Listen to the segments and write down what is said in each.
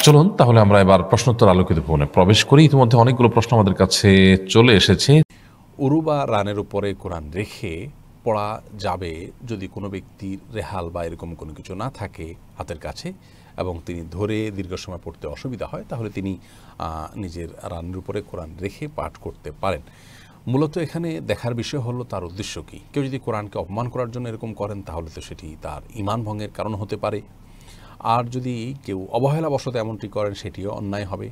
চলুন তাহলে আমরা এবার প্রশ্নোত্তর আলোকিত ভবনে প্রবেশ করি। ইতিমধ্যে অনেকগুলো প্রশ্ন আমাদের কাছে চলে এসেছে। উরু বা রানের উপরে কোরআন রেখে পড়া যাবে যদি কোনো ব্যক্তির রেহাল বা এরকম কোনো কিছু না থাকে হাতের কাছে এবং তিনি ধরে দীর্ঘ সময় পড়তে অসুবিধা হয়, তাহলে তিনি নিজের রানের উপরে কোরআন রেখে পাঠ করতে পারেন। মূলত এখানে দেখার বিষয় হলো তার উদ্দেশ্য কী। কেউ যদি কোরআনকে অপমান করার জন্য এরকম করেন তাহলে তো সেটি তার ঈমান ভঙ্গের কারণ হতে পারে, আর যদি কেউ অবহেলাবশত এমনটি করেন সেটিও অন্যায় হবে।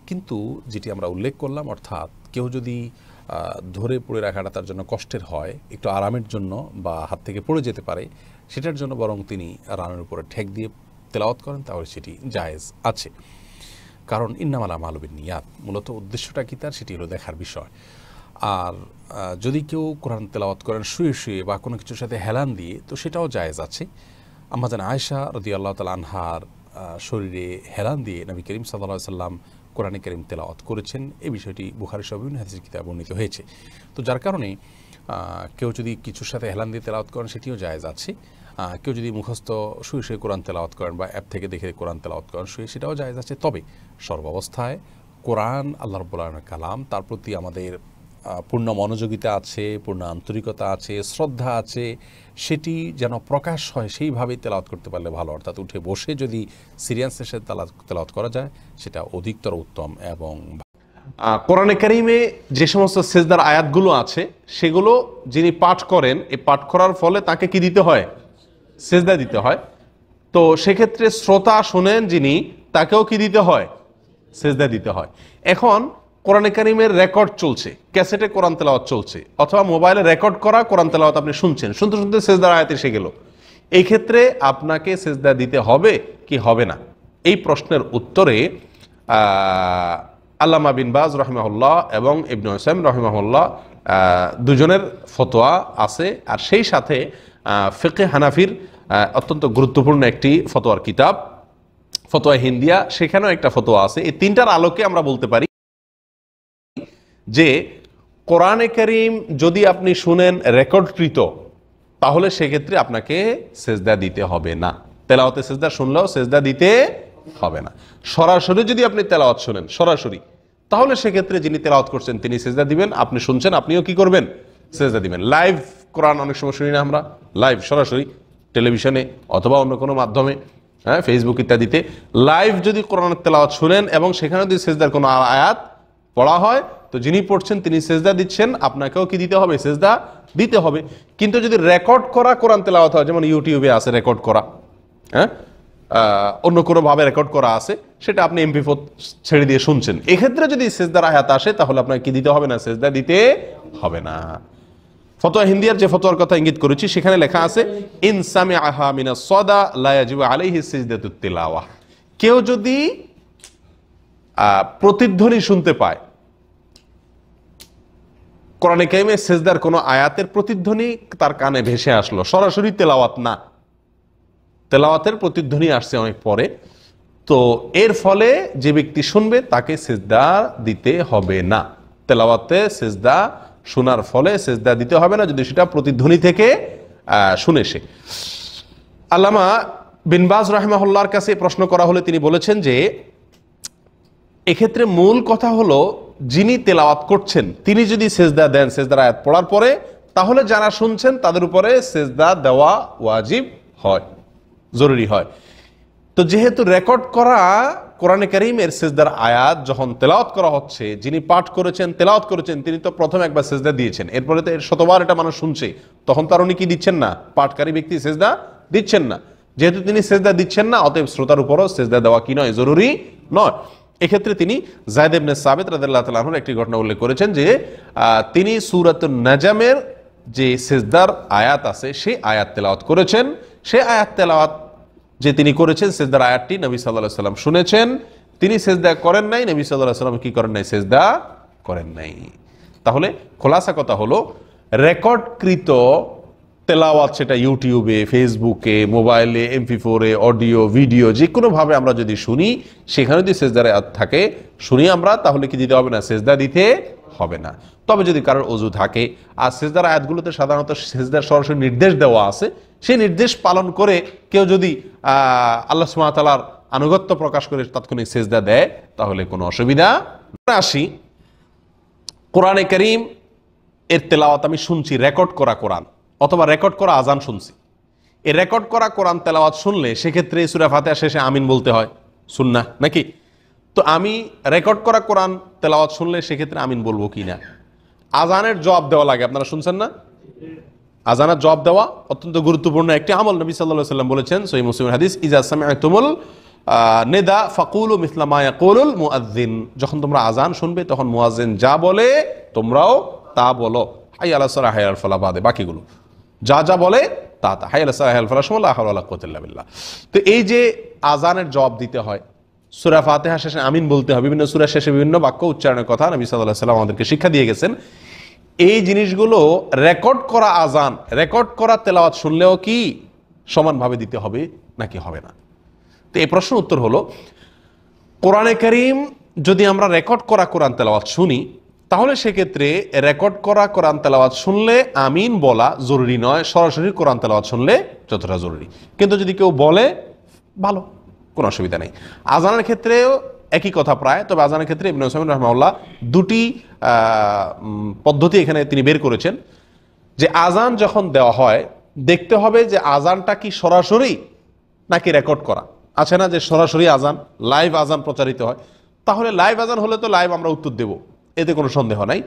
কিন্তু যেটি আমরা উল্লেখ করলাম, অর্থাৎ কেউ যদি ধরে পড়ে রাখাটা তার জন্য কষ্টের হয়, একটু আরামের জন্য বা হাত থেকে পড়ে যেতে পারে, সেটার জন্য বরং তিনি রানের উপরে ঠেক দিয়ে তেলাওয়াত করেন, তাহলে সেটি জায়েজ আছে। কারণ ইন্নামাল আমালু বিন্নিয়াত, মূলত উদ্দেশ্যটা কী তার সেটি হলো দেখার বিষয়। আর যদি কেউ কোরআন তেলাওয়াত করেন শুয়ে শুয়ে বা কোনো কিছুর সাথে হেলান দিয়ে, তো সেটাও জায়েজ আছে। আম্মা আয়েশা রাদিয়াল্লাহু তাআলা আনহার শরীরে হেলান দিয়ে নবী করিম সাল্লাল্লাহু আলাইহি ওয়াসাল্লাম কোরআনে কারীম তেলাওয়াত করেছেন, এই বিষয়টি বুখারী সহ বিভিন্ন হাদিসের কিতাবে বর্ণিত হয়েছে। তো যার কারণে কেউ যদি কিছুর সাথে হেলান দিয়ে তেলাওয়াত করেন সেটিও জায়েজ আছে। কেউ যদি মুখস্থ শুয়ে শুয়ে কোরআন তেলাওয়াত করেন বা অ্যাপ থেকে দেখে কোরআন তেলাওয়াত করেন শুয়ে, সেটাও জায়েজ আছে। তবে সর্বাবস্থায় কোরআন আল্লাহ রাব্বুল আলামিনের কালাম, তার প্রতি আমাদের পূর্ণ মনোযোগিতা আছে, পূর্ণ আন্তরিকতা আছে, শ্রদ্ধা আছে, সেটি যেন প্রকাশ হয় সেইভাবেই তেলাওয়াত করতে পারলে ভালো। অর্থাৎ উঠে বসে যদি সিরিয়াসের সাথে তেলাওয়াত করা যায় সেটা অধিকতর উত্তম। এবং কোরআনে কারিমে যে সমস্ত সেজদার আয়াতগুলো আছে সেগুলো যিনি পাঠ করেন, এই পাঠ করার ফলে তাকে কি দিতে হয়? সেজদা দিতে হয়। তো সেক্ষেত্রে শ্রোতা শোনেন যিনি, তাকেও কি দিতে হয়? সেজদা দিতে হয়। এখন কোরআনে কারিমের রেকর্ড চলছে, ক্যাসেটে কোরআন তেলাওয়াত চলছে, অথবা মোবাইলে রেকর্ড করা কোরআন তেলাওয়াত আপনি শুনছেন, শুনতে শুনতে সেজদার আয়াত এসে গেল, এই ক্ষেত্রে আপনাকে সেজদা দিতে হবে কি হবে না? এই প্রশ্নের উত্তরে আল্লামা বিন বাজ রাহিমাহুল্লাহ এবং ইবনে উসাইমিন রাহিমাহুল্লাহ দুজনের ফতোয়া আছে। আর সেই সাথে ফিকহে হানাফির অত্যন্ত গুরুত্বপূর্ণ একটি ফতোয়ার কিতাব ফতোয়া হিন্দিয়া, সেখানেও একটা ফতোয়া আছে। এই তিনটার আলোকে আমরা বলতে পারি যে কোরআনে কারীম যদি আপনি শুনেন রেকর্ডকৃত, তাহলে সেক্ষেত্রে আপনাকে সেজদা দিতে হবে না। তেলাওয়াতে সেজদা শুনলেও সেজদা দিতে হবে না। সরাসরি যদি আপনি তেলাওয়াত শুনেন সরাসরি, তাহলে সেক্ষেত্রে যিনি তেলাওয়াত করছেন তিনি সেজদা দিবেন, আপনি শুনছেন আপনিও কি করবেন? সেজদা দিবেন। লাইভ কোরআন অনেক সময় শুনি না আমরা, লাইভ সরাসরি টেলিভিশনে অথবা অন্য কোনো মাধ্যমে, ফেসবুক ইত্যাদিতে লাইভ যদি কোরআনের তেলাওয়াত শুনেন এবং সেখানে যদি সেজদার কোনো আয়াত পড়া হয়, তো যিনি পড়ছেন তিনি সেজদা দিচ্ছেন, আপনাকেও কি দিতে হবে? সেজদা দিতে হবে। কিন্তু যদি রেকর্ড করা কোরআন তেলাওয়াত হয়, যেমন ইউটিউবে আছে রেকর্ড করা, অন্য কোনোভাবে রেকর্ড করা আছে, সেটা আপনি MP4 ছেড়ে দিয়ে শুনছেন, এক্ষেত্রে যদি সেজদার আয়াত আসে তাহলে আপনাকে কি দিতে হবে না? সেজদা দিতে হবে না। ফতোয়া হিন্দিয়ার যে ফতোয়ার কথা ইঙ্গিত করেছি সেখানে লেখা আছে ইন সামিআহা মিনাস সাদা লা ইয়াজিবু আলাইহি সিজদাতুত তিলাওয়াহ। কেউ যদি প্রতিধ্বনি শুনতে পায়, কোরআনে কারিমে সেজদার কোনো আয়াতের প্রতিধ্বনি তার কানে ভেসে আসলো, সরাসরি তেলাওয়াত না, তেলাওয়াতের প্রতিধ্বনি আসছে অনেক পরে, তো এর ফলে যে ব্যক্তি শুনবে তাকে সেজদা দিতে হবে না। তেলাওয়াতে সেজদা শোনার ফলে সেজদা দিতে হবে না যদি সেটা প্রতিধ্বনি থেকে শুনে সে। আল্লামা বিন বাজ রাহিমাহুল্লাহর কাছে প্রশ্ন করা হলে তিনি বলেছেন যে এক্ষেত্রে মূল কথা হলো যিনি তেলাওয়াত করছেন তিনি যদি সেজদা দেন সেজদার আয়াত পড়ার পরে, তাহলে যারা শুনছেন তাদের উপরে সেজদা দেওয়া ওয়াজিব হয়, জরুরি হয়। তো যেহেতু রেকর্ড করা কোরআনে কারীমের সেজদার আয়াত যখন তেলাওয়াত করা হচ্ছে, যিনি পাঠ করেছেন তেলাওয়াত করেছেন তিনি তো প্রথম একবার সেজদা দিয়েছেন, এরপরে তো শতবার এটা মানুষ শুনছে, তখন তার উনি কি দিচ্ছেন না? পাঠকারী ব্যক্তি সেজদা দিচ্ছেন না। যেহেতু তিনি সেজদা দিচ্ছেন না, অতএব শ্রোতার উপরও সেজদা দেওয়া কি নয়? জরুরি নয়। এক্ষেত্রে তিনি যায়েদ ইবনে সাবিত রাদিয়াল্লাহু তাআলা আনহুর একটি ঘটনা উল্লেখ করেছেন যে তিনি সূরাতুন নাজমের যে সেজদার আয়াত আছে সেই আয়াত তেলাওয়াত করেছেন। সেই আয়াত তেলাওয়াত যে তিনি করেছেন, সেজদার আয়াতটি নবী সাল্লাল্লাহু আলাইহি সাল্লাম শুনেছেন, তিনি সেজদা করেন নাই, নবী সাল্লাল্লাহু আলাইহি সাল্লাম কি করেন নাই? সেজদা করেন নাই। তাহলে খোলাসা কথা হলো রেকর্ডকৃত তেলাওয়াত, সেটা ইউটিউবে, ফেসবুকে, মোবাইলে, MP4-এ, অডিও, ভিডিও, যে কোনোভাবে আমরা যদি শুনি, সেখানে যদি সেজদার আয়াত থাকে শুনি আমরা, তাহলে কি দিতে হবে না? সেজদা দিতে হবে না। তবে যদি কারোর ওযু থাকে, আর সেজদার আয়াতগুলোতে সাধারণত সেজদার সরাসরি নির্দেশ দেওয়া আছে, সেই নির্দেশ পালন করে কেউ যদি আল্লাহ সুবহানাহু ওয়া তাআলার আনুগত্য প্রকাশ করে তাৎক্ষণিক সেজদা দেয় তাহলে কোনো অসুবিধা। আসি কোরআনে কারীম এর তেলাওয়াত আমি শুনছি, রেকর্ড করা কোরআন অথবা রেকর্ড করা আজান শুনছি। এই রেকর্ড করা কোরআন তেলাওয়াত শুনলে সেক্ষেত্রে সূরা ফাতিহা শেষে আমিন বলতে হয়, সুন্নাহ নাকি? তো আমি রেকর্ড করা কোরআন তেলাওয়াত শুনলে সেক্ষেত্রে আমিন বলবো কি না? আজানের জবাব দেওয়া লাগে, আপনারা শুনছেন না? আজানের জবাব দেওয়া অত্যন্ত গুরুত্বপূর্ণ একটি আমল। নবী সাল্লাল্লাহু আলাইহি ওয়াসাল্লাম বলেছেন সহিহ মুসলিমের হাদিস, ইজা সামি'তুমুল নিদা ফাকুলু মিসলা মা ইয়াকুলুল মুআজ্জিন, যখন তোমরা আজান শুনবে তখন মুয়াজ্জিন যা বলে তোমরাও তা বলো। হাই আলা সালাহ হাই আল ফালাহ বাদে বাকিগুলো যা যা বলে তা তা, হাই আলা সালাহ হাই আল ফালাহ সময় লা হাওলা ওয়ালা কুওয়াতা ইল্লা বিল্লাহ। তো এই যে আজানের জবাব দিতে হয়, সূরা ফাতিহা শেষে আমিন বলতে হয়, বিভিন্ন সূরা শেষে বিভিন্ন বাক্য উচ্চারণের কথা নবী সাল্লাল্লাহু আলাইহি ওয়াসাল্লাম আমাদেরকে শিক্ষা দিয়ে গেছেন। এই জিনিসগুলো রেকর্ড করা আজান, রেকর্ড করা তেলাওয়াত শুনলেও কি সমানভাবে দিতে হবে নাকি হবে না? তো এই প্রশ্নের উত্তর হলো, কোরআনে কারীম যদি আমরা রেকর্ড করা কোরআন তেলাওয়াত শুনি তাহলে সেক্ষেত্রে রেকর্ড করা কোরআন তেলাওয়াত শুনলে আমিন বলা জরুরি নয়, সরাসরি কোরআন তেলাওয়াত শুনলে যতটা জরুরি। কিন্তু যদি কেউ বলে ভালো, কোনো অসুবিধা নেই। আজানের ক্ষেত্রেও একই কথা প্রায়, তবে আজানের ক্ষেত্রে ইবনে উসাইমিন রাহিমাহুল্লাহ দুটি পদ্ধতি এখানে তিনি বের করেছেন। যে আজান যখন দেওয়া হয় দেখতে হবে যে আজানটা কি সরাসরি নাকি রেকর্ড করা। আছে না যে সরাসরি আজান, লাইভ আজান প্রচারিত হয়, তাহলে লাইভ আজান হলে তো লাইভ আমরা উত্তর দেব, এতে কোনো সন্দেহ নাই।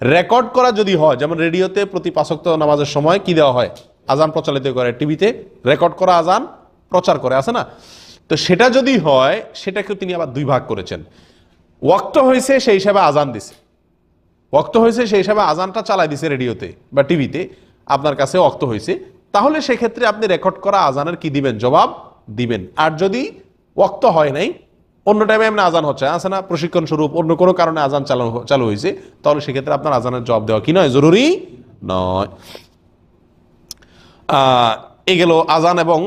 রেকর্ড করা যদি হয়, যেমন রেডিওতে প্রতি ৫ ওয়াক্ত নামাজের সময় কি দেওয়া হয়, আজান প্রচারিত করে, টিভিতে রেকর্ড করা আজান প্রচার করে, আছে না? তো সেটা যদি হয় সেটাকে তিনি আবার দুই ভাগ করেছেন। ওয়াক্ত হয়েছে সেই হিসাবে আজান দিছে, ওয়াক্ত হয়েছে সেই হিসাবে আজানটা চালাই দিছে রেডিওতে বা টিভিতে, আপনার কাছে ওয়াক্ত হয়েছে, তাহলে সেক্ষেত্রে আপনি রেকর্ড করা আজানের কি দিবেন, জবাব দিবেন। আর যদি ওয়াক্ত হয় নাই, অন্য টাইমে এমনি আজান হচ্ছে, আছে না, প্রশিক্ষণ স্বরূপ অন্য কোনো কারণে আজান চালু হয়েছে, তাহলে সেক্ষেত্রে আপনার আজানের জবাব দেওয়া কি নয়, জরুরি নয়। এই গেল আজান এবং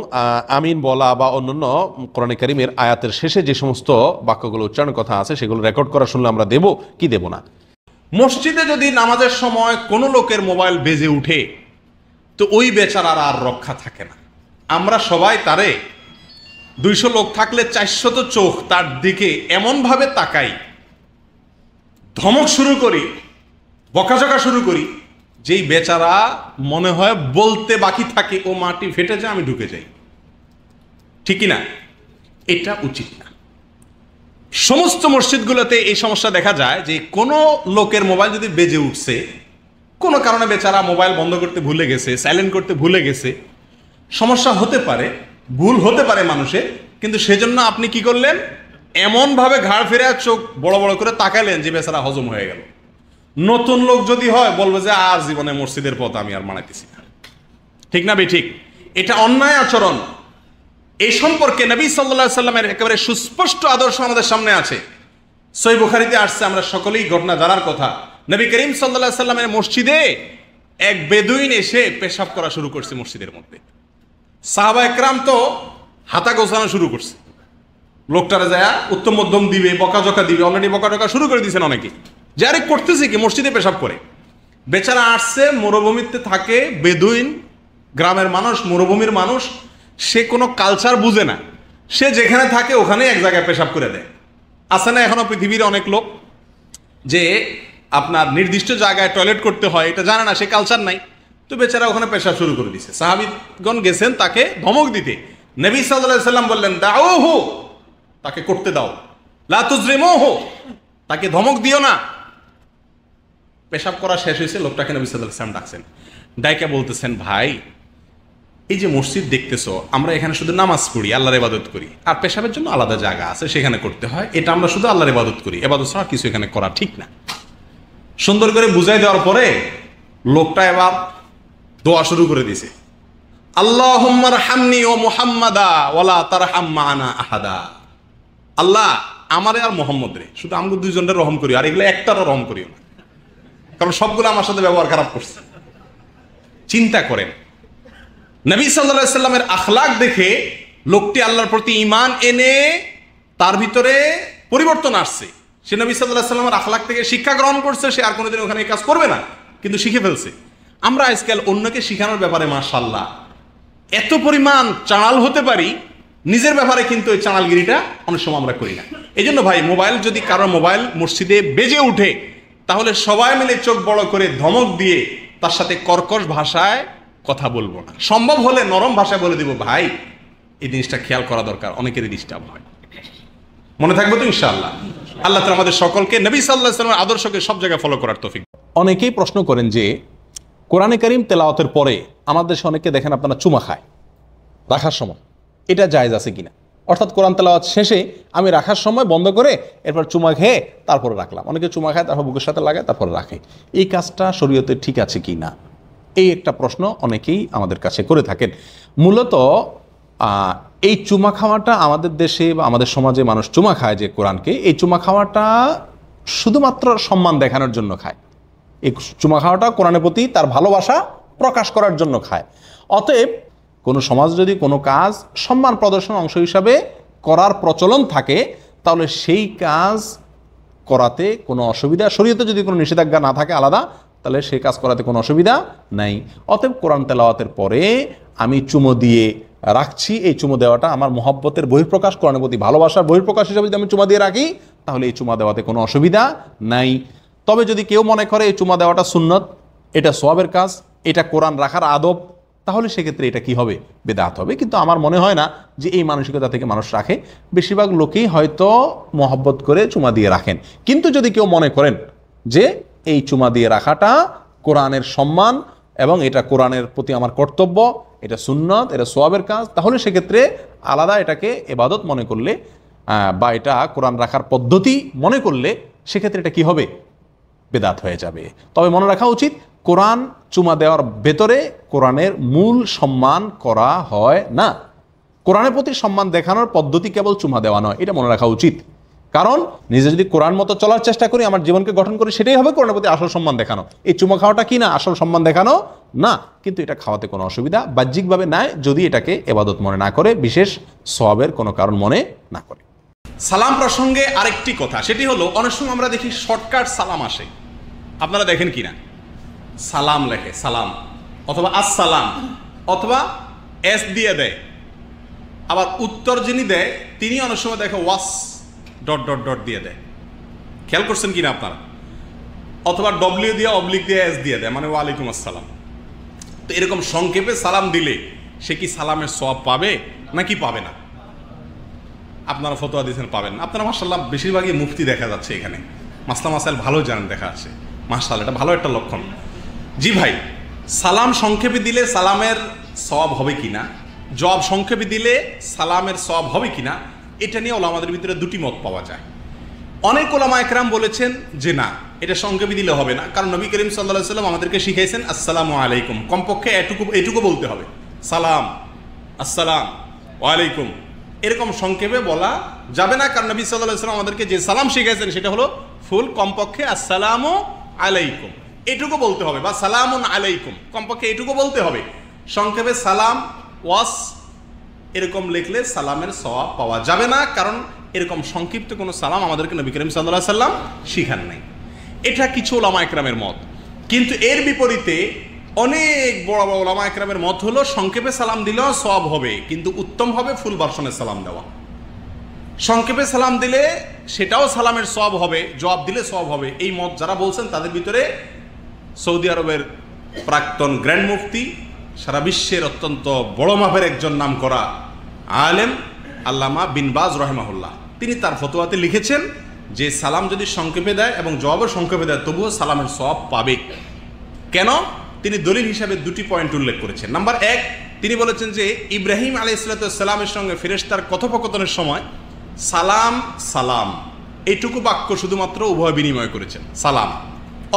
আমিন বলা বা অন্যান্য কোরআনে কারীমের আয়াতের শেষে যে সমস্ত বাক্যগুলো উচ্চারণের কথা আছে সেগুলো রেকর্ড করা শুনলে আমরা দেব কি দেব না। মসজিদে যদি নামাজের সময় কোনো লোকের মোবাইল বেজে উঠে তো ওই বেচারার আর রক্ষা থাকে না। আমরা সবাই তারে 200 লোক থাকলে 400 চোখ তার দিকে এমনভাবে তাকাই, ধমক শুরু করি, বকাঝকা শুরু করি, যেই বেচারা মনে হয় বলতে বাকি থাকে ও মাটি ফেটে যায় আমি ঢুকে যাই, ঠিকই না? এটা উচিত না। সমস্ত মসজিদগুলোতে এই সমস্যা দেখা যায় যে কোনো লোকের মোবাইল যদি বেজে উঠছে, কোনো কারণে বেচারা মোবাইল বন্ধ করতে ভুলে গেছে, সাইলেন্ট করতে ভুলে গেছে, সমস্যা হতে পারে, ভুল হতে পারে মানুষের, কিন্তু সেজন্য আপনি কি করলেন, এমনভাবে ঘাড় ফিরে চোখ বড় বড় করে তাকালেন যে বেচারা হজম হয়ে গেল। নতুন লোক যদি হয় বলবে যে আর জীবনে মসজিদের পথ আমি আর মানাইতেছি না, ঠিক না? ঠিক, এটা অন্যায় আচরণ। এই সম্পর্কে নবী সাল্লাল্লাহু আলাইহি সাল্লামের একেবারে সুস্পষ্ট আদর্শ আমাদের সামনে আছে। সহিহ বুখারীতে আসছে, আমরা সকলেই ঘটনা জানার কথা। নবী করিম সাল্লাল্লাহু আলাইহি সাল্লামের মসজিদে এক বেদুইন এসে পেশাব করা শুরু করছে মসজিদের মধ্যে। সাহাবা একরাম তো হাতা গোছানো শুরু করছে, লোকটারে যায় উত্তম মধ্যম দিবে, বকাঝকা দিবে, অলরেডি বকাঝকা শুরু করে দিয়েছেন অনেকে, যে আরে করতেছে কি, মসজিদে পেশাব করে। বেচারা আসছে, মরুভূমিতে থাকে, বেদুইন, গ্রামের মানুষ, মরুভূমির মানুষ, সে কোনো কালচার বুঝে না, সে যেখানে থাকে ওখানে এক জায়গায় পেশাব করে দেয়। আছে না এখনো পৃথিবীর অনেক লোক যে আপনার নির্দিষ্ট জায়গায় টয়লেট করতে হয় এটা জানে না, সে কালচার নাই, তো বেচারা ওখানে পেশাব শুরু করে দিছে। সাহাবীগণ গেছেন তাকে ধমক দিতে, নবী সাল্লাল্লাহু আলাইহি সাল্লাম বললেন দাউহু, তাকে করতে দাও, লা তুজরিমুহু, তাকে ধমক দিও না। পেশাব করা শেষ হয়েছে, লোকটাকে নবী সাল্লাল্লাহু আলাইহি সাল্লাম ডাকছেন, ডাইকা বলতেছেন, ভাই এই যে মসজিদ দেখতেছো, আমরা এখানে শুধু নামাজ পড়ি, আল্লাহর ইবাদত করি, আর পেশাবের জন্য আলাদা জায়গা আছে সেখানে করতে হয়, এটা আমরা শুধু আল্লাহর ইবাদত করি, ইবাদত ছাড়া কিছু এখানে করা ঠিক না। সুন্দর করে বুঝাই দেওয়ার পরে লোকটা এবার দোয়া শুরু করে দিছে, আল্লাহুম্মা রহামনি ও মুহাম্মাদা ওয়ালা তারহাম মা'ানা আহাদা। আল্লাহ আমারে আর মুহাম্মদ রে, শুধু আমগো দুইজনের রহম করিও, আর এগুলো একটারও রহম করিও না, কারণ সবগুলো আমার সাথে ব্যবহার খারাপ করছে। চিন্তা করেন, নবী সাল্লাল্লাহু আলাইহি সাল্লামের আখলাক দেখে লোকটি আল্লাহর প্রতি ঈমান এনে তার ভিতরে পরিবর্তন আসছে। সে নবী সাল্লাল্লাহু আলাইহি সাল্লামের আখলাক থেকে শিক্ষা গ্রহণ করছে, সে আর কোনোদিন ওখানে কাজ করবে না, কিন্তু শিখে ফেলছে। আমরা আজকাল অন্যকে শিখানোর ব্যাপারে মাশাআল্লাহ এত পরিমাণ চাড়াল হতে পারি নিজের ব্যাপারে কিন্তু ওই চানালগিরিটা অনেক সময় আমরা করি না। এই জন্য ভাই, মোবাইল যদি কারো মোবাইল মসজিদে বেজে উঠে, তাহলে সবাই মিলে চোখ বড় করে ধমক দিয়ে তার সাথে কর্কশ ভাষায় কথা বলবো না। সম্ভব হলে নরম ভাষায় বলে দিব, ভাই এই জিনিসটা খেয়াল করা দরকার, অনেকেরই ডিস্টার্ব হয়। মনে থাকবে তো ইনশাআল্লাহ? আল্লাহ তাআলা আমাদের সকলকে নবী সাল্লাল্লাহু আলাইহি ওয়াসাল্লামের আদর্শকে সব জায়গায় ফলো করার তৌফিক। অনেকেই প্রশ্ন করেন যে কোরআনে কারীম তেলাওয়াতের পরে আমাদের দেশে অনেকে দেখেন আপনারা চুমা খায় রাখার সময়, এটা জায়েজ আছে কিনা? অর্থাৎ কোরআন তেলাওয়াত শেষে আমি রাখার সময় বন্ধ করে এরপর চুমা খেয়ে তারপরে রাখলাম। অনেকে চুমা খায়, তারপর বুকের সাথে লাগায়, তারপরে রাখে। এই কাজটা শরীয়তে ঠিক আছে কি না, এই একটা প্রশ্ন অনেকেই আমাদের কাছে করে থাকেন। মূলত এই চুমা খাওয়াটা আমাদের দেশে বা আমাদের সমাজে মানুষ চুমা খায় যে কোরআনকে, এই চুমা খাওয়াটা শুধুমাত্র সম্মান দেখানোর জন্য খায়। এই চুমা খাওয়াটা কোরআনের প্রতি তার ভালোবাসা প্রকাশ করার জন্য খায়। অতএব কোনো সমাজ যদি কোনো কাজ সম্মান প্রদর্শন অংশ হিসাবে করার প্রচলন থাকে, তাহলে সেই কাজ করাতে কোনো অসুবিধা, শরীয়তে যদি কোনো নিষেধাজ্ঞা না থাকে আলাদা, তাহলে সেই কাজ করাতে কোনো অসুবিধা নাই। অতএব কোরআন তেলাওয়াতের পরে আমি চুমো দিয়ে রাখছি, এই চুমো দেওয়াটা আমার মহব্বতের বহিঃপ্রকাশ, কোরআনের প্রতি ভালোবাসার বহিঃপ্রকাশ হিসাবে যদি আমি চুমা দিয়ে রাখি, তাহলে এই চুমা দেওয়াতে কোনো অসুবিধা নাই। তবে যদি কেউ মনে করে এই চুমা দেওয়াটা সুন্নত, এটা সওয়াবের কাজ, এটা কোরআন রাখার আদব, তাহলে সেক্ষেত্রে এটা কি হবে? বেদাত হবে। কিন্তু আমার মনে হয় না যে এই মানসিকতা থেকে মানুষ রাখে। বেশিরভাগ লোকেই হয়তো মহব্বত করে চুমা দিয়ে রাখেন। কিন্তু যদি কেউ মনে করেন যে এই চুমা দিয়ে রাখাটা কোরআনের সম্মান এবং এটা কোরআনের প্রতি আমার কর্তব্য, এটা সুন্নত, এটা সওয়াবের কাজ, তাহলে সেক্ষেত্রে আলাদা এটাকে ইবাদত মনে করলে বা এটা কোরআন রাখার পদ্ধতি মনে করলে সেক্ষেত্রে এটা কি হবে? বেদাত হয়ে যাবে। তবে মনে রাখা উচিত, কোরআন চুমা দেওয়ার ভেতরে কোরআনের মূল সম্মান করা হয় না। কোরআনের প্রতি সম্মান দেখানোর পদ্ধতি কেবল চুমা দেওয়া নয়, এটা মনে রাখা উচিত। কারণ নিজে যদি কোরআন মতো চলার চেষ্টা করি, আমার জীবনকে গঠন করি, সেটাই হবে কোরআনের প্রতি আসল সম্মান দেখানো। এই চুমা খাওয়াটা কি না আসল সম্মান দেখানো না, কিন্তু এটা খাওয়াতে কোনো অসুবিধা বাহ্যিকভাবে নাই, যদি এটাকে ইবাদত মনে না করে, বিশেষ সওয়াবের কোনো কারণ মনে না করে। সালাম প্রসঙ্গে আরেকটি কথা, সেটি হলো অনেক সময় আমরা দেখি শর্টকাট সালাম আসে। আপনারা দেখেন কিনা? সালাম লেখে সালাম, অথবা আসসালাম, অথবা এস দিয়ে দেয়। আবার উত্তর যিনি দেয় তিনি অনেক সময় দেখে ওয়াস ডট ডট ডট দিয়ে দেয়। খেয়াল করছেন কিনা আপনারা? অথবা ডব্লিউ দিয়ে অবলিক দিয়ে এস দিয়ে দেয়, মানে ওয়ালাইকুম আসসালাম। তো এরকম সংক্ষেপে সালাম দিলে সে কি সালামের সওয়াব পাবে নাকি পাবে না? আপনারা ফতোয়া দিয়েছেন পাবেন না। আপনারা মাশাআল্লাহ বেশিরভাগই মুফতি দেখা যাচ্ছে এখানে, মাসলা মাসাইল ভালো জানেন দেখা যাচ্ছে, মাশাআল্লাহ, এটা ভালো একটা লক্ষণ। জি ভাই, সালাম সংক্ষেপে দিলে সালামের সওয়াব হবে কিনা, জবাব সংক্ষেপে দিলে সালামের সওয়াব হবে কিনা, এটা নিয়ে ওলামাদের ভিতরে দুটি মত পাওয়া যায়। অনেক ওলামা একরাম বলেছেন যে না, এটা সংক্ষেপে দিলে হবে না, কারণ নবী করিম সাল্লাল্লাহু আলাইহি ওয়াসাল্লাম আমাদেরকে শিখাইছেন আসসালামু আলাইকুম, কমপক্ষে এটুকু বলতে হবে, সালাম, আসসালাম, ওয়ালাইকুম। এরকম সংক্ষেপে বলা যাবে না, কারণ নবী সাল্লাল্লাহু আলাইহি ওয়াসাল্লাম আমাদেরকে যে সালাম শিখাইছেন সেটা হলো ফুল, কমপক্ষে আসসালামু আলাইকুম এটুকু বলতে হবে, বা সালামুন আলাইকুম, কমপক্ষে এটুকু বলতে হবে। সংক্ষেপে সালাম, ওয়াস এরকম লিখলে সালামের সওয়াব পাওয়া যাবে না, কারণ এরকম সংক্ষিপ্ত কোনো সালাম আমাদেরকে নবী করিম সাল্লাল্লাহু আলাইহি ওয়াসাল্লাম শিখান নাই। এটা কিছু ওলামা একরামের মত। কিন্তু এর বিপরীতে অনেক বড় বড় ওলামা একরামের মত হলো সংক্ষেপে সালাম দিলেও সওয়াব হবে, কিন্তু উত্তম হবে ফুল ভার্সনে সালাম দেওয়া। সংক্ষেপে সালাম দিলে সেটাও সালামের সওয়াব হবে, জবাব দিলে সওয়াব হবে। এই মত যারা বলছেন তাদের ভিতরে সৌদি আরবের প্রাক্তন গ্র্যান্ড মুফতি, সারা বিশ্বের অত্যন্ত বড় মাপের একজন নাম করা আলেম আল্লামা বিন বাজ রাহিমাহুল্লাহ, তিনি তার ফতোয়াতে লিখেছেন যে সালাম যদি সংক্ষেপে দেয় এবং জবাবও সংক্ষেপে দেয় তবুও সালামের সওয়াব পাবে। কেন? তিনি দলিল হিসাবে দুটি পয়েন্ট উল্লেখ করেছেন। নাম্বার 1, তিনি বলেছেন যে ইব্রাহিম আলাইহিস সালামের সঙ্গে ফেরেশতার কথোপকথনের সময় সালাম সালাম এইটুকু বাক্য শুধুমাত্র উভয় বিনিময় করেছেন, সালাম।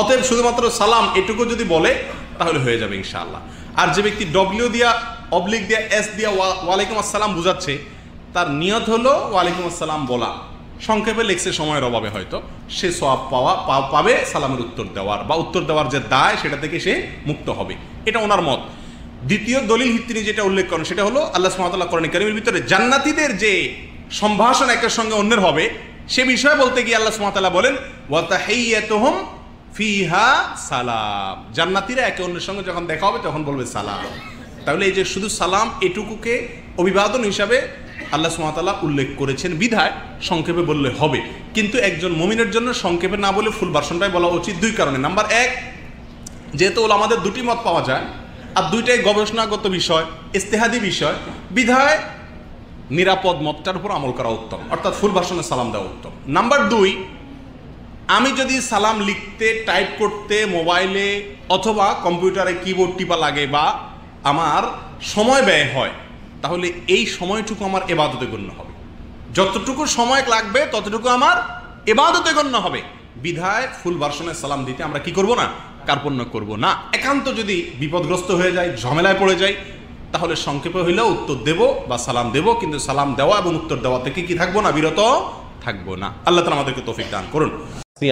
অতএব শুধুমাত্র সালাম এটুকু যদি বলে তাহলে হয়ে যাবে ইনশাআল্লাহ। আর যে ব্যক্তি ডব্লিউ দিয়া অবলিক দিয়া এস দিয়া ওয়ালাইকুম আসসালাম বুঝাচ্ছে, তার নিয়ত হলো ওয়ালাইকুম আসসালাম বলা, সংক্ষেপে লেখছে সময়ের অভাবে হয়তো, সে সওয়াব পাবে সালামের উত্তর দেওয়ার, বা উত্তর দেওয়ার যে দায় সেটা থেকে সে মুক্ত হবে। এটা ওনার মত। দ্বিতীয় দলিল তিনি যেটা উল্লেখ করেন সেটা হলো আল্লাহ সুবহানাহু ওয়া তাআলা কোরআন কারীমের ভিতরে জান্নাতীদের যে সম্ভাষণ একের সঙ্গে অন্যের হবে সে বিষয়ে বলতে গিয়ে আল্লাহ সুবহানাহু ওয়া তাআলা বলেন ওয়া তাহিয়াতুহুম ফিহা সালাম, জান্নাতীরা একে অন্যের সঙ্গে যখন দেখা হবে তখন বলবে সালাম। তাহলে এই যে শুধু সালাম এটুকুকে অভিবাদন হিসাবে আল্লাহ সুবহানাহু ওয়া তাআলা উল্লেখ করেছেন বিধায় সংক্ষেপে বললে হবে, কিন্তু একজন মুমিনের জন্য সংক্ষেপে না বলে ফুল ভার্সনটাই বলা উচিত দুই কারণে। নাম্বার এক, যেহেতু আমাদের দুটি মত পাওয়া যায় আর দুইটাই গবেষণাগত বিষয়, ইজতিহাদি বিষয়, বিধায় নিরাপদ মতটার উপর আমল করা উত্তম, অর্থাৎ ফুল ভার্সনে সালাম দেওয়া উত্তম। নাম্বার দুই, আমি যদি সালাম লিখতে, টাইপ করতে, মোবাইলে অথবা কম্পিউটারে কিবোর্ড টিপা লাগে বা আমার সময় ব্যয় হয়, তাহলে এই সময়টুকু আমার ইবাদতে গণ্য হবে। যতটুকু সময় লাগবে ততটুকু আমার ইবাদতে গণ্য হবে। বিধায় ফুল ভার্সনে সালাম দিতে আমরা কি করব না? কার্পণ্য করব না। একান্ত যদি বিপদগ্রস্ত হয়ে যায়, ঝামেলায় পড়ে যায়, তাহলে সংক্ষেপে হইলেও উত্তর দেব বা সালাম দেব, কিন্তু সালাম দেওয়া এবং উত্তর দেওয়া থেকে কি থাকবো না? বিরত থাকবো না। আল্লাহ তাআলা আমাদেরকে তৌফিক দান করুন।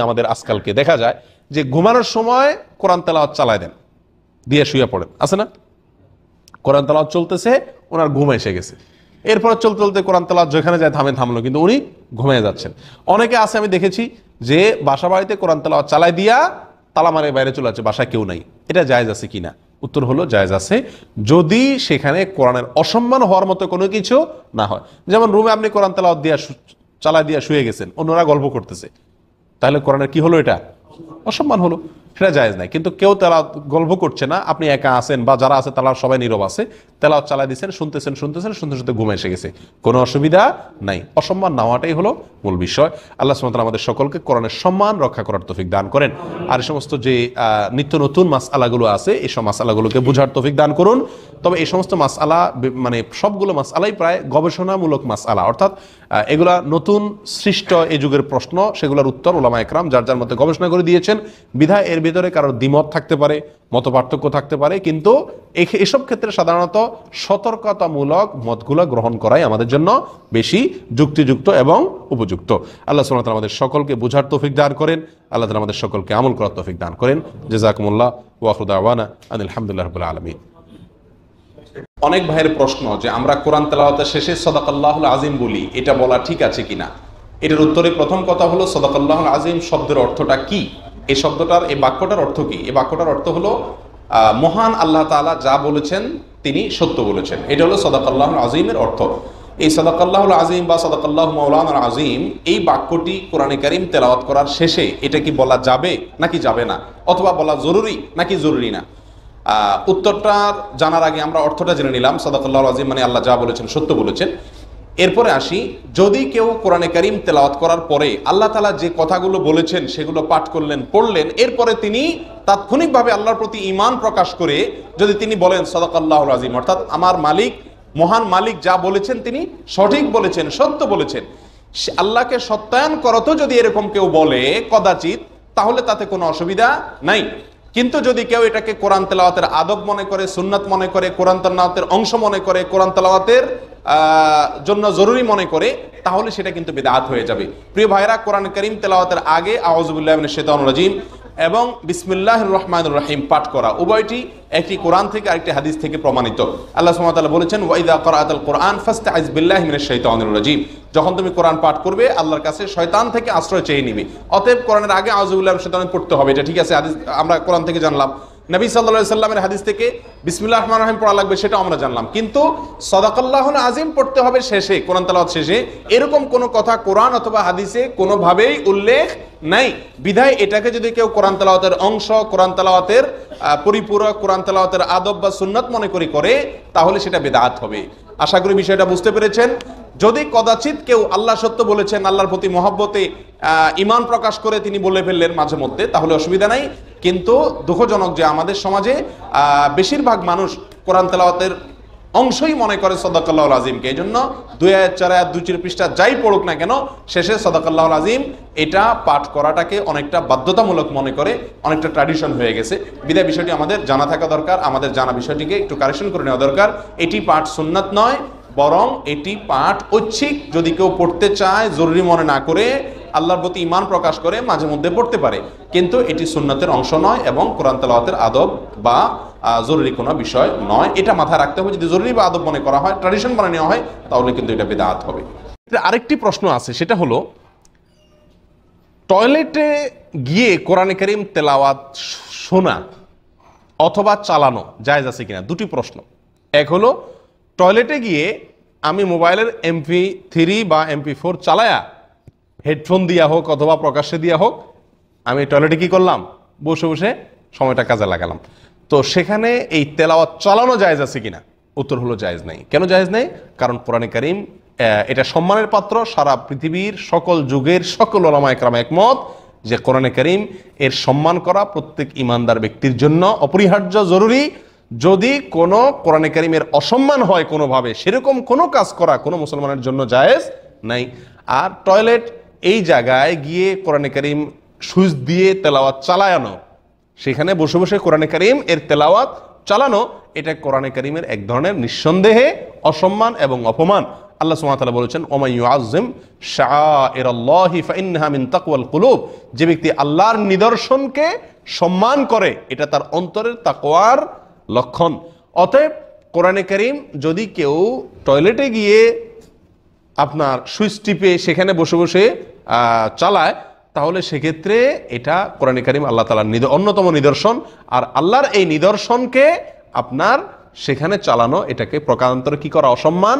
আমাদের আজকালকে দেখা যায় যে ঘুমানোর সময় কোরআন তেলাওয়াত চালায় দেন, দিয়ে শুয়ে পড়েন, আছে না? কোরআন তেলাওয়াত চলতেছে, ওনার ঘুম এসে গেছে, এরপর চলতে চলতে কোরআন তেলাওয়াত যেখানে যায় থামলো, কিন্তু উনি ঘুমিয়ে যাচ্ছেন। অনেকে আছে আমি দেখেছি যে বাসা বাড়িতে কোরআন তেলাওয়াত চালায় দিয়া তালা মারে বাইরে চলে যাচ্ছে, বাসায় কেউ নাই। এটা জায়েজ আছে কিনা? উত্তর হলো জায়েজ আছে, যদি সেখানে কোরআনের অসম্মান হওয়ার মতো কোনো কিছু না হয়। যেমন রুমে আপনি কোরআন তেলাওয়াত দিয়া চালায় দিয়া শুয়ে গেছেন, অন্যরা গল্প করতেছে, তাহলে কোরআনের কি হলো? এটা অসম্মান হলো, সেটা জায়েজ নাই। কিন্তু কেউ তেলাওয়াত গল্প করছে না, আপনি একা আছেন বা যারা আছে তারা সবাই নীরব আছে, তেলাওয়াত চালাই দিচ্ছেন, শুনতেছেন, শুনতে শুনতে ঘুমে এসে গেছে, কোনো অসুবিধা নাই। অসম্মান না হওয়াটাই হলো মূল বিষয়। আল্লাহ সুবহানাহু ওয়া তাআলা আমাদের সকলকে কোরআনের সম্মান রক্ষা করার তৌফিক দান করেন। আর এই সমস্ত যে নিত্য নতুন মাসআলাগুলো আছে, এই সব মাসআলাগুলোকে বুঝার তৌফিক দান করুন। তবে এই সমস্ত মাসআলা মানে সবগুলো মাসআলাই প্রায় গবেষণামূলক মাসআলা, অর্থাৎ এগুলা নতুন সৃষ্ট এই যুগের প্রশ্ন, সেগুলোর উত্তর উলামা একরাম যার যার মধ্যে গবেষণা করে দিয়েছেন। বিধায় এর ভিতরে কারোর দ্বিমত থাকতে পারে, মত পার্থক্য থাকতে পারে, কিন্তু এসব ক্ষেত্রে সাধারণত সতর্কতামূলক মতগুলো গ্রহণ করাই আমাদের জন্য বেশি যুক্তিযুক্ত এবং উপযুক্ত। আল্লাহ সুবহানাহু ওয়া তাআলা আমাদের সকলকে বুঝার তৌফিক দান করেন, আল্লাহ তাআলা আমাদের সকলকে আমল করার তৌফিক দান করেন। জাযাকুমুল্লাহ ওয়া আখিরু দাওয়ানা আলহামদুলিল্লাহি রাব্বিল আলামিন। অনেক ভাইয়ের প্রশ্ন যে আমরা কোরআন তেলাওয়াতের শেষে সাদাকাল্লাহুল আযীম বলি, এটা বলা ঠিক আছে কিনা? এটার উত্তরে প্রথম কথা হলো সাদাকাল্লাহুল আযীম শব্দের অর্থটা কি? এই শব্দটার, এই বাক্যটার অর্থ কি? এই বাক্যটার অর্থ হলো মহান আল্লাহ তাআলা যা বলেছেন তিনি সত্য বলেছেন, এটা হলো সাদাকাল্লাহুল আযীমের অর্থ। এই সাদাকাল্লাহুল আযীম বা সাদাকাল্লাহু মাওলানাল আযীম, এই বাক্যটি কোরআনে কারীম তেলাওয়াত করার শেষে এটা কি বলা যাবে নাকি যাবে না, অথবা বলা জরুরি নাকি জরুরি না? উত্তরটার জানার আগে আমরা অর্থটা জেনে নিলাম। সাদাকাল্লাহুল আযীম মানে আল্লাহ যা বলেছেন সত্য বলেছেন। এরপরে আসি, যদি কেউ কোরআনে কারীম তেলাওয়াত করার পরে আল্লাহ তাআলা যে কথাগুলো বলেছেন সেগুলো পাঠ করলেন, পড়লেন, এরপরে তিনি তাৎক্ষণিকভাবে আল্লাহর প্রতি ঈমান প্রকাশ করে যদি তিনি বলেন সাদাকাল্লাহুল আযীম, অর্থাৎ আমার মালিক, মহান মালিক যা বলেছেন তিনি সঠিক বলেছেন, সত্য বলেছেন, আল্লাহকে সত্যায়ন করতো যদি এরকম কেউ বলে কদাচিৎ, তাহলে তাতে কোনো অসুবিধা নাই। কিন্তু যদি কেউ এটাকে কোরআন তেলাওয়াতের আদব মনে করে, সুন্নাত মনে করে, কোরআন তেলাওয়াতের অংশ মনে করে, কোরআন তেলাওয়াতের জন্য জরুরি মনে করে, তাহলে সেটা কিন্তু বিদআত হয়ে যাবে। প্রিয় ভাইরা, কোরআন কারীম তেলাওয়াতের আগে আউযু বিল্লাহি মিনাশ শাইতানির রাজীম এবং বিসমিল্লাহির রহমানির রহিম পাঠ করা, উভয়টি একটি কোরআন থেকে আরেকটি হাদিস থেকে প্রমাণিত। আল্লাহ সুবহানাহু ওয়া তাআলা বলেছেন, ওয়া ইযা ক্বরাআতাল কুরআন ফাসতাইজ বিল্লাহি মিনাশ শাইতানির রাজীম, যখন তুমি কোরআন পাঠ করবে আল্লাহর কাছে শয়তান থেকে আশ্রয় চেয়ে নিবে। অতএব কোরআনের আগে আউযু বিল্লাহি মিনাশ শাইতানির পড়তে হবে, এটা ঠিক আছে, হাদিস আমরা কোরআন থেকে জানলাম। নবী সাল্লাল্লাহু আলাইহি সাল্লামের হাদিস থেকে বিসমিল্লাহির রহমানির রহিম পড়া লাগবে, সেটা আমরা জানলাম। কিন্তু সাদাকাল্লাহুল আযীম পড়তে হবে শেষে, কোরআন তেলাওয়াত শেষে, এরকম কোনো কথা কোরআন অথবা হাদিসে কোনোভাবেই উল্লেখ নাই। বিধায় এটাকে যদি কেউ কোরআন তেলাওয়াতের অংশ, কোরআন তেলাওয়াতের পরিপূরক, কোরআন তেলাওয়াতের আদব বা সুন্নাত মনে করে, তাহলে সেটা বিদআত হবে। আশা করি বিষয়টা বুঝতে পেরেছেন। যদি কদাচিৎ কেউ আল্লাহ সত্য বলেছেন, আল্লাহর প্রতি মহব্বতে ঈমান প্রকাশ করে তিনি বলে ফেললেন মাঝে মধ্যে, তাহলে অসুবিধা নাই। কিন্তু দুঃখজনক যে আমাদের সমাজে বেশিরভাগ মানুষ কোরআন তেলাওয়াতের অংশই মনে করে সাদাকাল্লাহুল আযীমকে। এই জন্য 2 আয়াত 4 আয়াত 2-4 পৃষ্ঠা যাই পড়ুক না কেন, শেষে সাদাকাল্লাহুল আযীম এটা পাঠ করাটাকে অনেকটা বাধ্যতামূলক মনে করে, অনেকটা ট্র্যাডিশন হয়ে গেছে। বিদায় বিষয়টি আমাদের জানা থাকা দরকার, আমাদের জানা বিষয়টিকে একটু কারেকশন করে নেওয়া দরকার। এটি পাঠ সুন্নাত নয়, বরং এটি পাঠ ঐচ্ছিক। যদি কেউ পড়তে চায়, জরুরি মনে না করে, আল্লাহর প্রতি ঈমান প্রকাশ করে মাঝে মধ্যে পড়তে পারে, কিন্তু এটি সুন্নাতের অংশ নয় এবং কোরআন তেলাওয়াতের আদব বা জরুরি কোনো বিষয় নয়। এটা মাথায় রাখতে হবে। যদি জরুরি বা আদব মনে করা হয়, ট্র্যাডিশন মনে নেওয়া হয়, তাহলে কিন্তু এটা বিদআত হবে। আরেকটি প্রশ্ন আছে, সেটা হলো টয়লেটে গিয়ে কোরআনে কারীম তেলাওয়াত শোনা অথবা চালানো জায়েজ আছে কিনা। দুটি প্রশ্ন। এক হলো টয়লেটে গিয়ে আমি মোবাইলের MP3 বা MP4 চালায়া হেডফোন দিয়া হোক অথবা প্রকাশ্যে দিয়া হোক আমি টয়লেটে কি করলাম, বসে বসে সময়টা কাজে লাগালাম। তো সেখানে এই তেলাওয়াত চালানো জায়েজ আছে কিনা? উত্তর হলো জায়েজ নাই। কেন জায়েজ নাই? কারণ কোরআনে কারীম এটা সম্মানের পাত্র। সারা পৃথিবীর সকল যুগের সকল উলামা একরাম একমত যে কোরআনে কারীম এর সম্মান করা প্রত্যেক ইমানদার ব্যক্তির জন্য অপরিহার্য, জরুরি। যদি কোনো কোরআনে কারীমের অসম্মান হয় কোনোভাবে, সেরকম কোনো কাজ করা কোনো মুসলমানের জন্য জায়েজ নাই। আর টয়লেট এই জায়গায় গিয়ে কোরআনে কারীম সুইচ দিয়ে তেলাওয়াত চালানো, সেখানে বসে বসে কোরআনে কারীম এর তেলাওয়াত চালানো, এটা কোরআনে কারীমের এক ধরনের নিঃসন্দেহে অসম্মান এবং অপমান। আল্লাহ সুবহানাহু ওয়া তাআলা বলেছেন, ওয়া মান ইউআযযিম শাআইরাল্লাহি ফাইন্নাহা মিন তাকওয়াল কুলুব, যে ব্যক্তি আল্লাহর নিদর্শনকে সম্মান করে এটা তার অন্তরের তাকওয়ার লক্ষণ। অতএব কোরআনে কারীম যদি কেউ টয়লেটে গিয়ে আপনার সুইচ টিপে সেখানে বসে বসে চালায়, তাহলে সেক্ষেত্রে এটা কোরআনে কারীম আল্লাহ তাআলার অন্যতম নিদর্শন। আর আল্লাহর এই নিদর্শনকে আপনার সেখানে চালানো, এটাকে প্রকারান্তরে কি করা? অসম্মান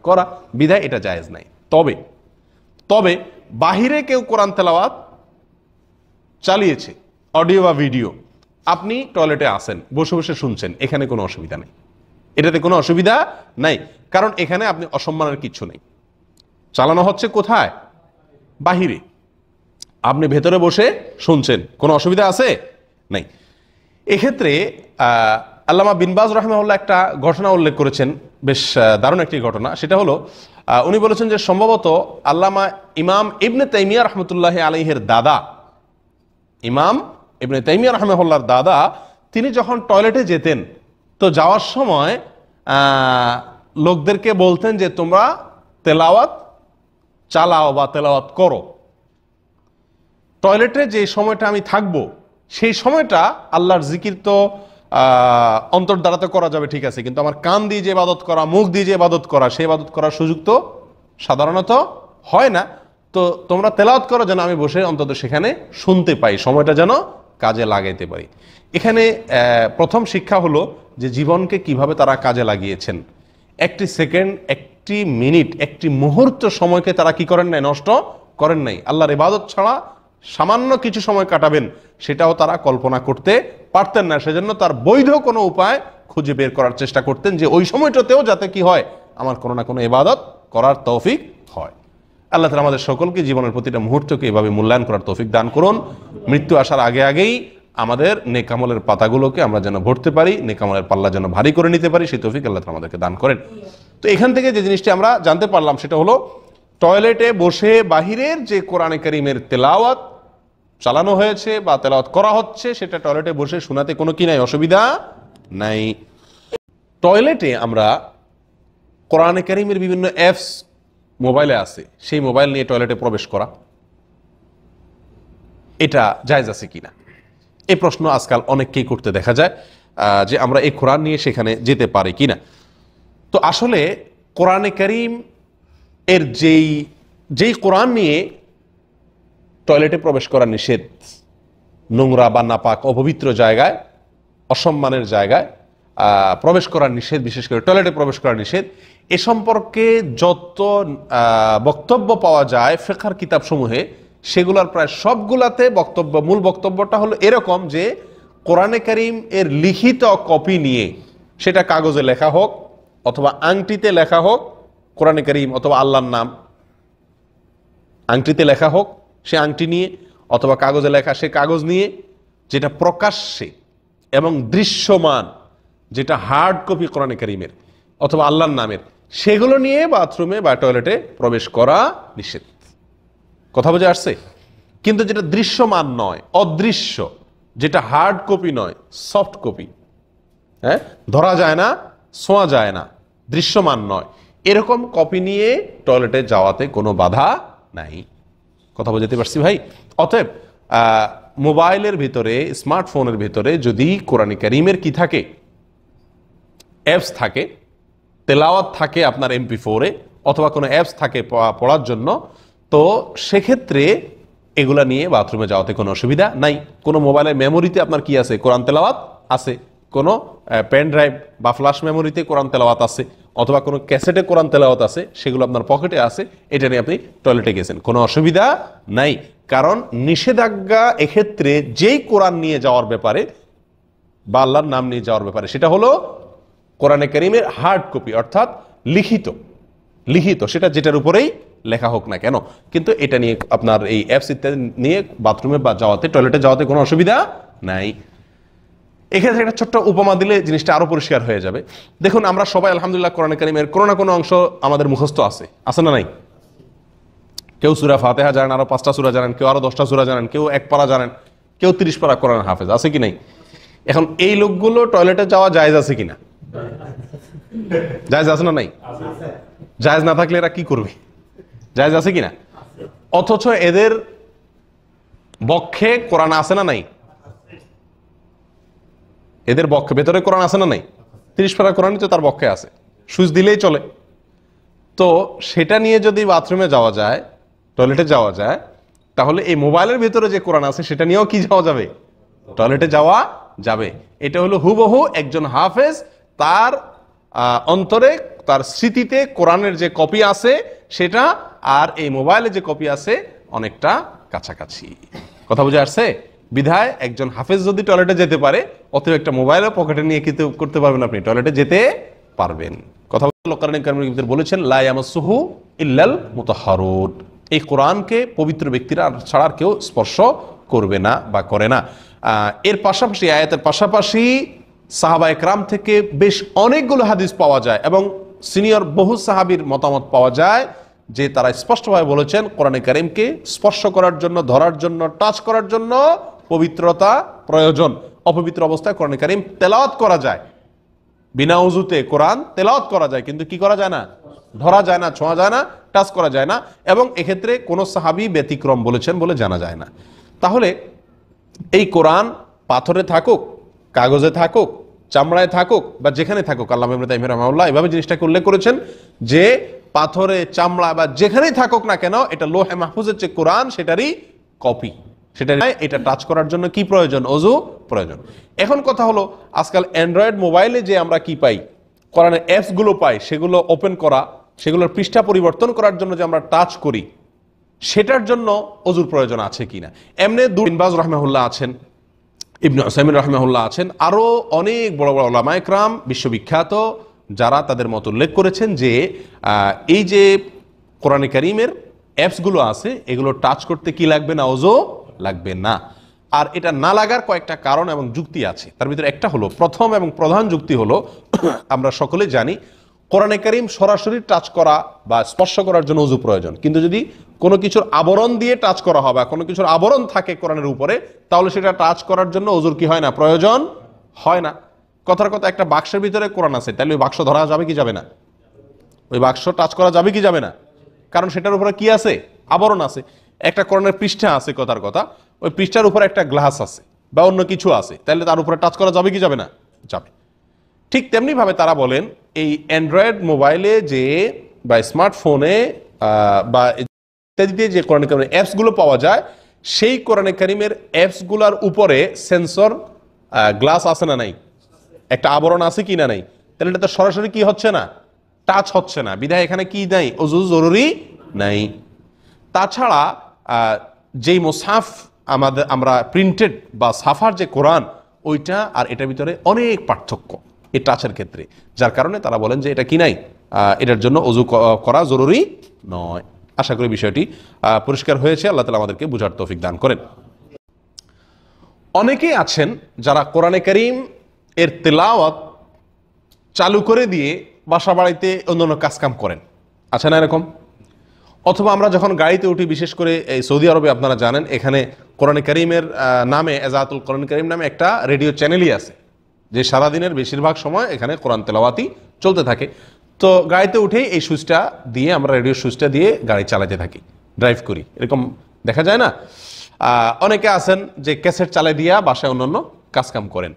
করা। বিধায় এটা জায়েজ নাই। তবে বাহিরে কেউ কোরআন তেলাওয়াত চালিয়েছে, অডিও বা ভিডিও, আপনি টয়লেটে আসেন, বসে বসে শুনছেন, এখানে কোনো অসুবিধা নেই, এটাতে কোনো অসুবিধা নাই। কারণ এখানে আপনি অসম্মানের কিছু নেই। চালানো হচ্ছে কোথায়? বাহিরে। আপনি ভেতরে বসে শুনছেন, কোনো অসুবিধা আছে? নাই। এক্ষেত্রে আল্লামা বিন বাজ রাহিমাহুল্লাহ একটা ঘটনা উল্লেখ করেছেন, বেশ দারুণ একটি ঘটনা। সেটা হলো, উনি বলেছেন যে সম্ভবত আল্লামা ইমাম ইবনে তাইমিয়া রহমতুল্লাহ আলাইহির দাদা, ইমাম ইবনে তাইমিয়া রহমাহুল্লাহর দাদা, তিনি যখন টয়লেটে যেতেন, তো যাওয়ার সময় লোকদেরকে বলতেন যে তোমরা তেলাওয়াত চালাও বা তেলাওয়াত করো। টয়লেটে যে সময়টা আমি থাকবো, সেই সময়টা আল্লাহর জিকির তো অন্তর দ্বারা তো করা যাবে, ঠিক আছে, কিন্তু আমার কান দিয়ে যে ইবাদত করা, মুখ দিয়ে যে ইবাদত করা, সেই ইবাদত করার সুযোগ তো সাধারণত হয় না। তো তোমরা তেলাওয়াত করো যেন আমি বসে অন্তত সেখানে শুনতে পাই, সময়টা যেন কাজে লাগাইতে পারি। এখানে প্রথম শিক্ষা হলো যে জীবনকে কিভাবে তারা কাজে লাগিয়েছেন। একটি সেকেন্ড, একটি মিনিট, একটি মুহূর্ত সময়কে তারা কি করেন নাই? নষ্ট করেন নাই। আল্লাহর ইবাদত ছাড়া সামান্য কিছু সময় কাটাবেন, সেটাও তারা কল্পনা করতে পারতেন না। সেজন্য তার বৈধ কোনো উপায় খুঁজে বের করার চেষ্টা করতেন যে ওই সময়টাতেও যাতে কি হয়, আমার কোনো না কোনো ইবাদত করার তৌফিক হয়। আল্লাহ তাআলা আমাদের সকলকে জীবনের প্রতিটা মুহূর্তকে এভাবে মূল্যায়ন করার তৌফিক দান করুন। মৃত্যু আসার আগে আগেই আমাদের নেক আমলের পাতাগুলোকে আমরা যেন ভরতে পারি, নেক আমলের পাল্লা যেন ভারী করে নিতে পারি, সেই তৌফিক আল্লাহ তাআলা আমাদেরকে দান করেন। তো এখান থেকে যে জিনিসটি আমরা জানতে পারলাম সেটা হলো, টয়লেটে বসে বাহিরের যে কোরআনে কারীমের তেলাওয়াত চালানো হয়েছে বা তেলাওয়াত করা হচ্ছে, সেটা টয়লেটে বসে শোনাতে কোনো কি নাই? অসুবিধা নাই। টয়লেটে আমরা কোরআনে কারীমের বিভিন্ন অ্যাপস মোবাইলে আছে, সেই মোবাইল নিয়ে টয়লেটে প্রবেশ করা, এটা জায়েজ আছে কিনা, এই প্রশ্ন আজকাল অনেককেই করতে দেখা যায় যে আমরা এই কোরআন নিয়ে সেখানে যেতে পারি কিনা। তো আসলে কোরআনে কারীম এর যেই কোরআন নিয়ে টয়লেটে প্রবেশ করা নিষেধ, নোংরা বা নাপাক অপবিত্র জায়গায়, অসম্মানের জায়গায় প্রবেশ করার নিষেধ, বিশেষ করে টয়লেটে প্রবেশ করার নিষেধ, এ সম্পর্কে যত বক্তব্য পাওয়া যায় ফিকহের কিতাবসমূহে, সেগুলোর প্রায় সবগুলাতে মূল বক্তব্যটা হলো এরকম যে কোরআনে কারীম এর লিখিত কপি নিয়ে, সেটা কাগজে লেখা হোক অথবা আংটিতে লেখা হোক, কোরআনে কারীম অথবা আল্লাহর নাম আংটিতে লেখা হোক, সে আংটি নিয়ে, অথবা কাগজে লেখা সে কাগজ নিয়ে, যেটা প্রকাশ্যে এবং দৃশ্যমান, যেটা হার্ড কপি কোরআনে কারীমের অথবা আল্লাহর নামের, সেগুলো নিয়ে বাথরুমে বা টয়লেটে প্রবেশ করা নিষেধ। কথা বুঝে আসছে? কিন্তু যেটা দৃশ্যমান নয়, অদৃশ্য, যেটা হার্ড কপি নয়, সফট কপি, হ্যাঁ, ধরা যায় না, ছোঁয়া যায় না, দৃশ্যমান নয়, এরকম কপি নিয়ে টয়লেটে যাওয়াতে কোনো বাধা নাই। কথা বুঝতে পারছি ভাই? অতএব মোবাইলের ভিতরে, স্মার্টফোনের ভিতরে যদি কোরআনে কারীমের কি থাকে, অ্যাপস থাকে, তেলাওয়াত থাকে আপনার MP4-এ, অথবা কোনো অ্যাপস থাকে পড়ার জন্য, তো সেক্ষেত্রে এগুলা নিয়ে বাথরুমে যাওয়াতে কোনো অসুবিধা নাই। কোনো মোবাইলের মেমোরিতে আপনার কি আছে? কোরআন তেলাওয়াত আছে। কোনো পেন ড্রাইভ বা ফ্ল্যাশ মেমোরিতে কোরআন তেলাওয়াত আছে, অথবা কোনো ক্যাসেটে কোরআন তেলাওয়াত আছে, সেগুলো আপনার পকেটে আছে, এটা নিয়ে আপনি টয়লেটে গেছেন, কোনো অসুবিধা নাই। কারণ নিষেধাজ্ঞা এক্ষেত্রে যেই কোরআন নিয়ে যাওয়ার ব্যাপারে বা আল্লাহর নাম নিয়ে যাওয়ার ব্যাপারে, সেটা হলো কোরআনে কারীমের হার্ড কপি, অর্থাৎ লিখিত, সেটা যেটার উপরেই লেখা হোক না কেন। কিন্তু এটা নিয়ে আপনার এই অ্যাপস ইত্যাদি নিয়ে বাথরুমে বা টয়লেটে যাওয়াতে কোনো অসুবিধা নাই। এক্ষেত্রে একটা ছোট্ট উপমা দিলে জিনিসটা আরো পরিষ্কার হয়ে যাবে। দেখুন, আমরা সবাই আলহামদুলিল্লাহ কোরআনে কারীমের কোনো না কোনো অংশ আমাদের মুখস্থ আছে না নাই? কেউ সূরা ফাতিহা জানেন, আরো 5টা সূরা জানেন, কেউ আরো 10টা সূরা জানেন, কেউ 1 পারা জানেন, কেউ 30 পারা কোরআন হাফেজ, আছে কি নাই? এখন এই লোকগুলো টয়লেটে যাওয়া জায়েজ আছে কিনা? জায়েজ আছে না নাই? জায়েজ না থাকলে এরা কি করবে? জায়েজ আছে কিনা? অথচ এদের বক্ষে কোরআন আছে না নাই? এদের বক্ষে ভেতরে কোরআন আছে না নাই? 30 পারা কোরআনই তো তার বক্ষে আছে, সুইচ দিলেই চলে। তো সেটা নিয়ে যদি বাথরুমে যাওয়া যায়, টয়লেটে যাওয়া যায়, তাহলে এই মোবাইলের ভেতরে যে কোরআন আছে সেটা নিয়েও কি যাওয়া যাবে? টয়লেটে যাওয়া যাবে। এটা হলো হুবহু একজন হাফেজ তার অন্তরে, তার স্মৃতিতে কোরআনের যে কপি আছে সেটা আর এই মোবাইলে যে কপি আছে অনেকটা কাছাকাছি। কথা বুঝে আসছে? বিধায় একজন হাফেজ যদি টয়লেটে যেতে পারে, অতএব একটা মোবাইলও পকেটে নিয়ে কিন্তু করতে পারবেন, আপনি টয়লেটে যেতে পারবেন। কথা বলেছেন লা ইয়ামাসসুহু ইল্লাল মুতাহহারুন, এই কোরআনকে পবিত্র ব্যক্তিরা ছাড়া আর কেউ স্পর্শ করবে না বা করে না। এর পাশাপাশি, আয়াতের পাশাপাশি সাহাবা একরাম থেকে বেশ অনেকগুলো হাদিস পাওয়া যায় এবং সিনিয়র বহু সাহাবীর মতামত পাওয়া যায় যে তারা স্পষ্টভাবে বলেছেন কোরআনে কারীমকে স্পর্শ করার জন্য, ধরার জন্য, টাচ করার জন্য পবিত্রতা প্রয়োজন। অপবিত্র অবস্থায় কোরআনে কারীম তেলাওয়াত করা যায়, বিনা উযুতে কোরআন তেলাওয়াত করা যায়, কিন্তু কি করা যায় না? ধরা যায় না, ছোঁয়া যায় না, টাচ করা যায় না। এবং এক্ষেত্রে কোনো সাহাবী ব্যতিক্রম বলেছেন বলে জানা যায় না। তাহলে এই কোরআন পাথরে থাকুক, কাগজে থাকুক, চামড়ায় থাকুক বা যেখানে থাকুক, আল্লামা ইবনে তাইমিয়া রাহিমাহুল্লাহ এভাবে জিনিসটাকে উল্লেখ করেছেন যে পাথরে, চামড়া বা যেখানেই থাকুক না কেন, এটা লোহে মাহফুজের যে কোরআন সেটারই কপি, এটা টাচ করার জন্য কি প্রয়োজন? ওযু প্রয়োজন। এখন কথা হলো, আজকাল অ্যান্ড্রয়েড মোবাইলে যে আমরা কি পাই, কোরআনের অ্যাপস গুলো পাই, সেগুলো ওপেন করা, সেগুলোর পৃষ্ঠা পরিবর্তন করার জন্য যে আমরা টাচ করি, সেটার জন্য ওযুর প্রয়োজন আছে কিনা? এমনি বিন বাজ রাহিমাহুল্লাহ আছেন, ইবনে উসাইমিন রাহিমাহুল্লাহ আছেন, আরো অনেক বড় বড় উলামা ইকরাম বিশ্ববিখ্যাত যারা তাদের মত উল্লেখ করেছেন যে এই যে কোরআনে কারীমের অ্যাপসগুলো আছে, এগুলো টাচ করতে কি লাগবে না? ওযু লাগবে না। আর এটা না লাগার কয়েকটা কারণ এবং যুক্তি আছে। তার ভিতরে একটা হলো, প্রথম এবং প্রধান যুক্তি হলো, আমরা সকলে জানি কোরআনে কারীম সরাসরি টাচ করা বা স্পর্শ করার জন্য ওযু প্রয়োজন, কিন্তু যদি কোনো কিছুর আবরণ দিয়ে টাচ করা হয় বা কোনো কিছুর আবরণ থাকে কোরআনের উপরে, তাহলে সেটা টাচ করার জন্য ওযুর কি হয় না? প্রয়োজন হয় না। কথার কথা, একটা বাক্সের ভিতরে কোরআন আছে, তাহলে ওই বাক্স ধরা যাবে কি যাবে না? ওই বাক্স টাচ করা যাবে কি যাবে না? কারণ সেটার উপরে কি আছে? আবরণ আছে। একটা কোরআনের পৃষ্ঠা আছে, কথার কথা, ওই পৃষ্ঠার উপরে একটা গ্লাস আছে বা অন্য কিছু আছে, তাহলে তার উপরে টাচ করা যাবে কি যাবে না? যাবে। ঠিক তেমনি ভাবে তারা বলেন এই অ্যান্ড্রয়েড মোবাইলে যে বা স্মার্টফোনে বা ইত্যাদিতে যে কোরআনে কারীমের অ্যাপসগুলো পাওয়া যায়, সেই কোরআনে কারীমের অ্যাপসগুলোর উপরে সেন্সর গ্লাস আছে না নাই? একটা আবরণ আছে কি না নাই? তাহলে এটা তো সরাসরি কি হচ্ছে না? টাচ হচ্ছে না। বিধায় এখানে কি নাই? ওযু জরুরি নাই। তাছাড়া যেই মুসহাফ আমরা প্রিন্টেড বা সাফার যে কোরআন, ওইটা আর এটার ভিতরে অনেক পার্থক্য এই টাচের ক্ষেত্রে, যার কারণে তারা বলেন যে এটা কি নাই, এটার জন্য ওযু করা জরুরি নয়। আশা করি বিষয়টি পরিষ্কার হয়েছে। আল্লাহ তাআলা আমাদেরকে বুঝার তৌফিক দান করেন। অনেকেই আছেন যারা কোরআনে কারীম এর তেলাওয়াত চালু করে দিয়ে বাসা বাড়িতে অন্যান্য কাজকাম করেন, আছে না এরকম? অথবা আমরা যখন গাড়িতে উঠি, বিশেষ করে এই সৌদি আরবে আপনারা জানেন, এখানে কোরআনে কারীমের নামে, এজাতুল কোরআন কারীম নামে একটা রেডিও চ্যানেলই আছে, যে সারাদিনের বেশিরভাগ সময় এখানে কোরআন তেলাওয়াতই চলতে থাকে। তো গাড়িতে উঠেই এই সুইচটা দিয়ে, আমরা রেডিও সুইচটা দিয়ে গাড়ি চালাতে থাকি, ড্রাইভ করি, এরকম দেখা যায় না? অনেকে আছেন যে ক্যাসেট চালাই দিয়া বাসায় অন্যান্য কাজকাম করেন।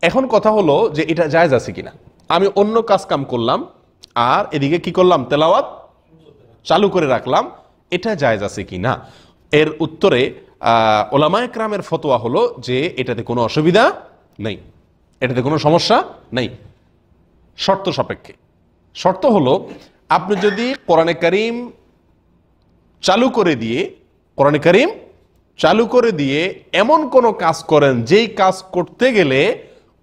এখন কথা হলো যে এটা জায়েজ আছে কিনা? আমি অন্য কাজকাম করলাম আর এদিকে কি করলাম? তেলাওয়াত চালু করে রাখলাম, এটা জায়েজ আছে কিনা? এর উত্তরে উলামায়ে কেরামের ফতোয়া হলো যে এটাতে কোনো অসুবিধা নেই, এটাতে কোনো সমস্যা নেই, শর্ত সাপেক্ষে। শর্ত হলো আপনি যদি কোরআনে কারীম চালু করে দিয়ে এমন কোনো কাজ করেন যেই কাজ করতে গেলে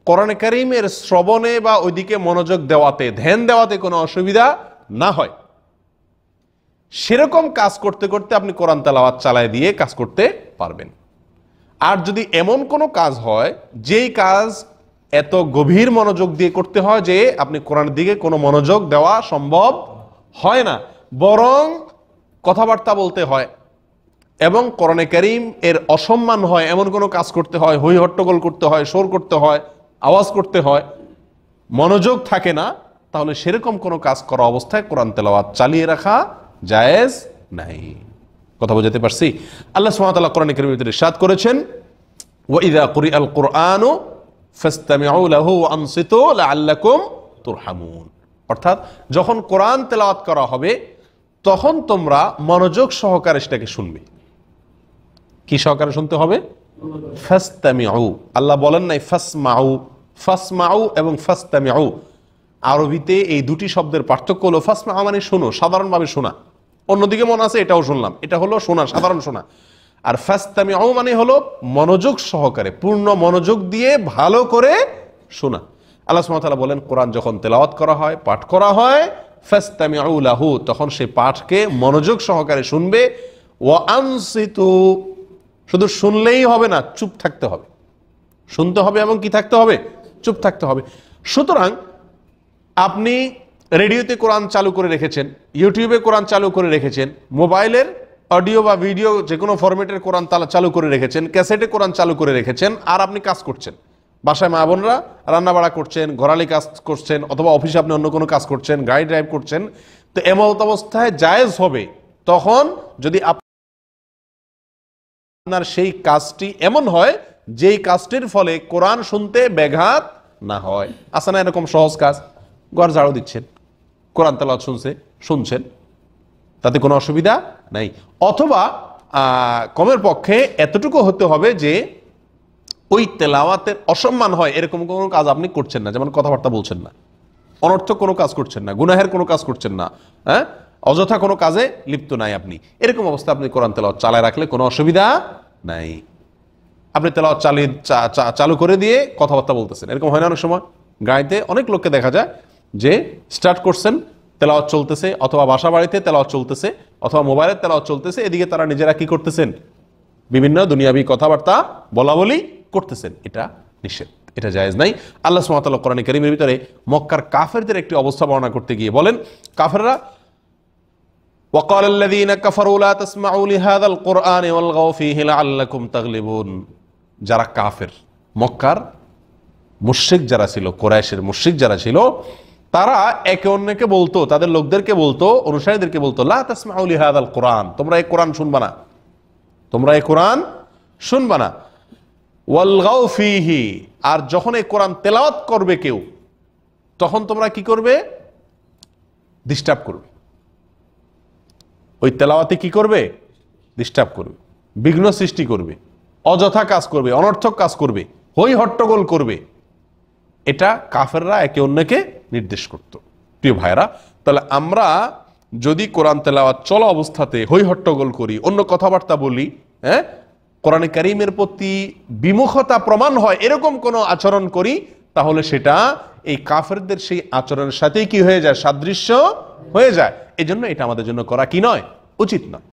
কোরআনে কারীমের শ্রবণে বা ওইদিকে মনোযোগ দেওয়াতে, ধ্যান দেওয়াতে কোনো অসুবিধা না হয়, সেরকম কাজ করতে করতে আপনি কোরআন তেলাওয়াত চালায় দিয়ে কাজ করতে পারবেন। আর যদি এমন কোনো কাজ হয় যেই কাজ এত গভীর মনোযোগ দিয়ে করতে হয় যে আপনি কোরআনের দিকে কোনো মনোযোগ দেওয়া সম্ভব হয় না, বরং কথাবার্তা বলতে হয় এবং কোরআনে কারীম এর অসম্মান হয় এমন কোনো কাজ করতে হয়, হই হট্টগোল করতে হয়, শোর করতে হয়, আওয়াজ করতে হয়, মনোযোগ থাকে না, তাহলে সেরকম কোনো কাজ করা অবস্থায় কোরআন তেলাওয়াত চালিয়ে রাখা জায়েজ নাই। কথা বুঝাতে পারছি? আল্লাহ সুবহানাহু ওয়া তাআলা কোরআনে কারীমের ভিতরে ইরশাদ করেছেন, ওয়া ইযা কুরিআল কুরআনু ফাসতামিউ লাহু ওয়া আনসিতু লাআল্লাকুম তুরহামুন। অর্থাৎ যখন কোরআন তেলাওয়াত করা হবে তখন তোমরা মনোযোগ সহকারে সেটাকে শুনবে। কি সহকারে শুনতে হবে? ফাসতামিউ। আল্লাহ বলেন নাই ফাসমাউ। ফাসমাউ এবং ফাসতামিউ আরবিতে এই দুটি শব্দের পার্থক্য হলো, ফাসমাউ মানে শোনো, সাধারণভাবে শোনা, অন্যদিকে মনে আছে এটাও শুনলাম, এটা হলো শোনা, সাধারণ শোনা। আর ফাসতামিউ মানে হলো মনোযোগ সহকারে, পূর্ণ মনোযোগ দিয়ে ভালো করে শোনা। আল্লাহ সুবহানাহু ওয়া তাআলা বলেন কোরআন যখন তেলাওয়াত করা হয়, পাঠ করা হয়, ফাসতামিউ লাহু, তখন সেই পাঠকে মনোযোগ সহকারে শুনবে। ওয়া আনসিতু, শুধু শুনলেই হবে না, চুপ থাকতে হবে। শুনতে হবে এবং কি থাকতে হবে? চুপ থাকতে হবে। সুতরাং আপনি রেডিওতে কোরআন চালু করে রেখেছেন, ইউটিউবে কোরআন চালু করে রেখেছেন, মোবাইলের অডিও বা ভিডিও যে কোনো ফরম্যাটের কোরআন চালু করে রেখেছেন, ক্যাসেটে কোরআন চালু করে রেখেছেন, আর আপনি কাজ করছেন, বাসায় মা বোনরা রান্নাবাড়া করছেন, ঘরালি কাজ করছেন, অথবা অফিসে আপনি অন্য কোনো কাজ করছেন, গাড়ি ড্রাইভ করছেন, তো এমন অবস্থায় জায়েজ হবে তখন যদি আপনার সেই কাজটি এমন হয় যেই কাজটির ফলে কোরআন শুনতে ব্যাঘাত না হয়। আছে না এরকম সহজ কাজ? ঘর ঝাড়ু দিচ্ছেন, কোরআন তেলাওয়াত শুনছেন, তাতে কোনো অসুবিধা নাই। অথবা কমের পক্ষে এতটুকু হতে হবে যে ওই তেলাওয়াতের অসম্মান হয় এরকম কোনো কাজ আপনি করছেন না, যেমন কথাবার্তা বলছেন না, অনর্থক কোনো কাজ করছেন না, গুনাহের কোনো কাজ করছেন না, হ্যাঁ, অযথা কোনো কাজে লিপ্ত নাই আপনি, এরকম অবস্থা আপনি কোরআন তেলাওয়াত চালায় রাখলে কোনো অসুবিধা নাই। আপনি তেলাওয়াত চালু করে দিয়ে কথাবার্তা বলতেছেন, এরকম হয় না অনেক সময়? গাড়িতে অনেক লোককে দেখা যায় যে স্টার্ট করছেন, তেলাওয়াত চলতেছে, অথবা বাসা বাড়িতে তেলাওয়াত চলতেছে, অথবা মোবাইলের তেলাওয়াত চলতেছে, এদিকে তারা নিজেরা কি করতেছেন? বিভিন্ন দুনিয়াবি কথাবার্তা বলা বলি করতেছেন। এটা নিষেধ, এটা জায়েজ নাই। আল্লাহ সুবহানাহু ওয়া তাআলা কোরআনে কারীমের ভিতরে মক্কার কাফেরদের একটি অবস্থা বর্ণনা করতে গিয়ে বলেন, কাফেররা وقال الذين كفروا لا تسمعوا لهذا القرآن والغوا فيه لعلكم تغلبون। যারা কাফের, মক্কার মুশরিক যারা ছিল, কুরাইশের মুশরিক যারা ছিল, তারা একে অন্যকে বলতো, তাদের লোকদেরকে বলতো, অনুসারীদেরকে বলতো, লা তাসমাউ লিহাদাল কোরআন, তোমরা এই কোরআন শুনবা না, তোমরা এই কোরআন শুনবা না। ওয়াল গাউ ফীহি, আর যখন এই কোরআন তেলাওয়াত করবে কেউ, তখন তোমরা কি করবে? ডিস্টার্ব করবে। ওই তেলাওয়াতে কি করবে? ডিস্টার্ব করবে, বিঘ্ন সৃষ্টি করবে, অযথা কাজ করবে, অনর্থক কাজ করবে, হই হট্টগোল করবে। এটা কাফেররা একে অন্যকে নির্দেশ করত। প্রিয় ভাইরা, তাহলে আমরা যদি কোরআন তেলাওয়াত চলা অবস্থাতে হই হট্টগোল করি, অন্য কথাবার্তা বলি, হ্যাঁ, কোরআনে কারীমের প্রতি বিমুখতা প্রমাণ হয় এরকম কোনো আচরণ করি, তাহলে সেটা এই কাফেরদের সেই আচরণের সাথেই কি হয়ে যায়? সাদৃশ্য হয়ে যায়। এজন্য এটা আমাদের জন্য করা কি নয়? উচিত নয়।